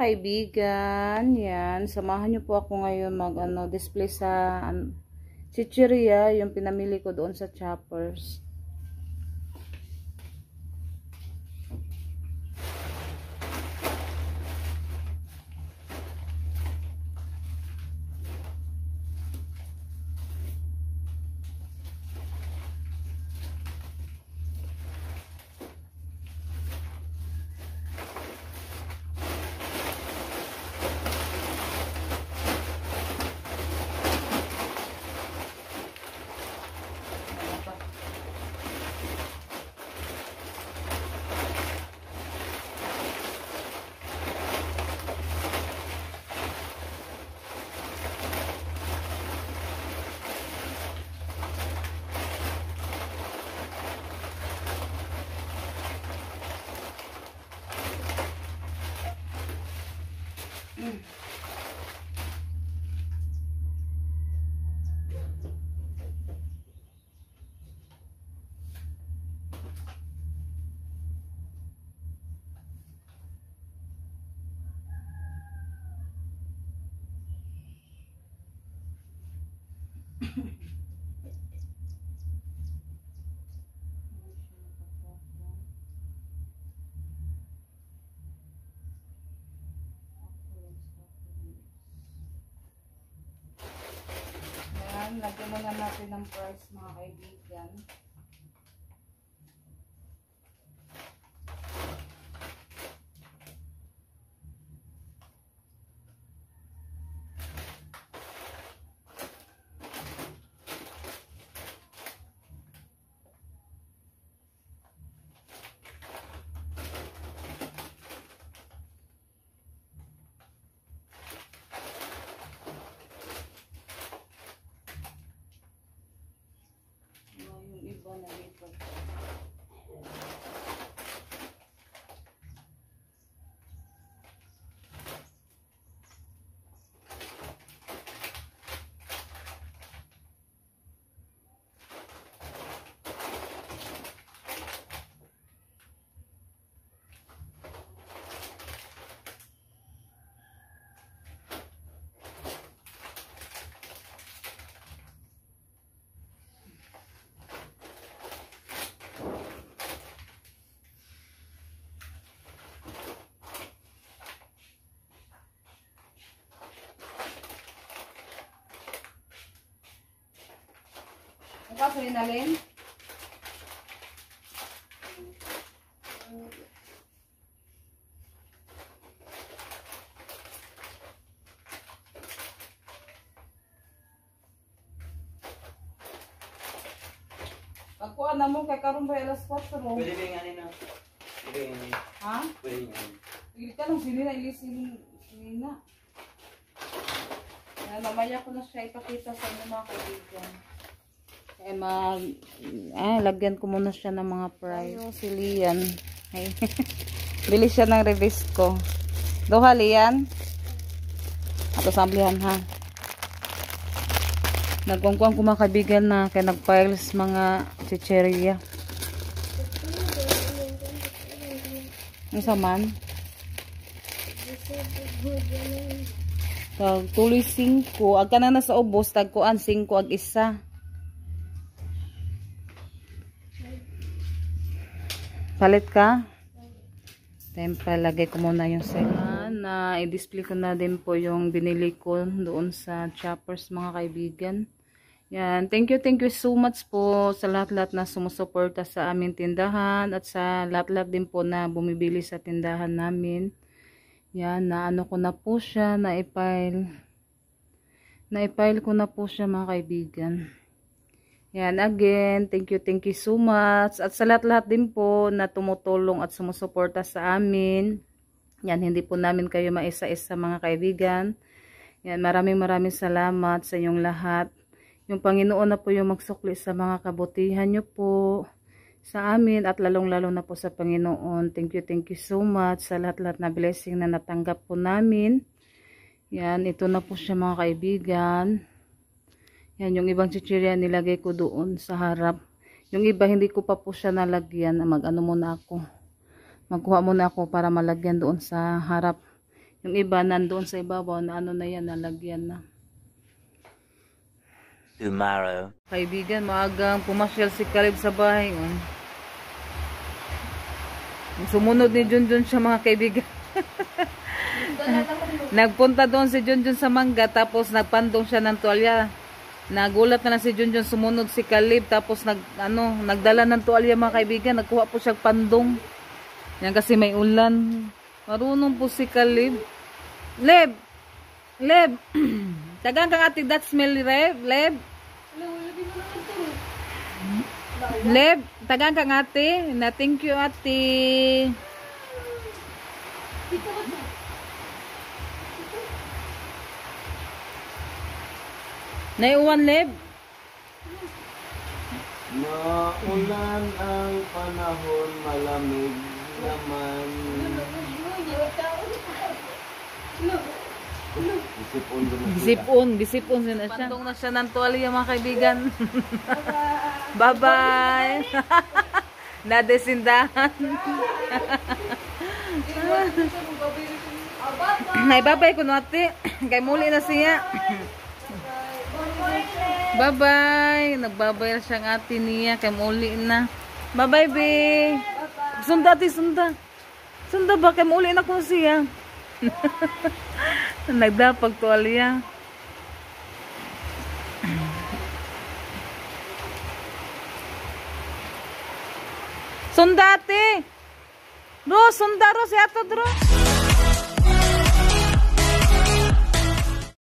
kaibigan, yan, samahan niyo po ako ngayon display sa chichirya, yung pinamili ko doon sa Choppers. Lagyan na lang natin ng price mga kaibigan. Ang kaso inalin? Pagkuhan na mo kay karon ba alas 4 mo? Pwede ba yung ano na? Pwede yung ano? Ha? Pwede yung ano? Pwede ka nung sinina, ilisin na. Mamaya ko na siya ipakita sa inyo mga kaibigan. Lagyan ko muna siya ng mga price. Si Lian. Bili siya ng revist ko. Doha, Lian. Ato samblihan ha. Nagkuang ko mga kaibigan na kaya nagpiles mga chicheria. Ang saman? Tuloy 5. Agka na nasa ubos, tagkuan 5 ag isa. Palit ka? Tempa, lagay ko muna yung second. I-display ko na din po yung binili ko doon sa Choppers mga kaibigan. Yan. Thank you so much po sa lahat-lahat na sumusuporta sa aming tindahan at sa lahat-lahat din po na bumibili sa tindahan namin. Yan. Naano ko na po siya. Na-file ko na po siya mga kaibigan. Yan, again, thank you so much. At sa lahat-lahat din po na tumutulong at sumusuporta sa amin. Yan, hindi po namin kayo maisa-isa mga kaibigan. Yan, maraming salamat sa inyong lahat. Yung Panginoon na po yung magsukli sa mga kabutihan nyo po sa amin at lalong-lalo na po sa Panginoon. Thank you so much sa lahat-lahat na blessing na natanggap po namin. Yan, ito na po siya mga kaibigan. Yan, yung ibang chichirya nilagay ko doon sa harap. Yung iba hindi ko pa po siya nalagyan. Magkuha muna ako para malagyan doon sa harap. Yung iba nandoon sa ibabaw na ano na yan, nalagyan na. Tomorrow. Kaibigan, maagang pumasyal si Caleb sa bahay. Sumunod ni Junjun siya mga kaibigan. Nagpunta doon si Junjun sa mangga, tapos nagpandong siya ng tuwalya. Nagulat na lang si Junjun, sumunod si Caleb, tapos nagdala ng tuwalya mga kaibigan. Nagkuha po siya pandong. Yan kasi may ulan. Marunong po si Caleb. Leb! Leb! Tagang kang ati that smell, Leb? Leb, tagang kang ate. Na thank you ate. Naiuwan, Leb? Maulan ang panahon, malamig naman. Gisipon na siya. Pantong na siya ng tuwalya mga kaibigan. Bye-bye. Nadesindahan. Ay, bye-bye ko ate. Kay muli na siya. Bye-bye. Nagbabay na siyang ate niya. Kay muli na. Bye-bye, be. Sunda ate, sunda. Sunda ba? Kay muli na ko siya. Nagdapag tuwalya. Sundate. Ro, sundaro si ato dro.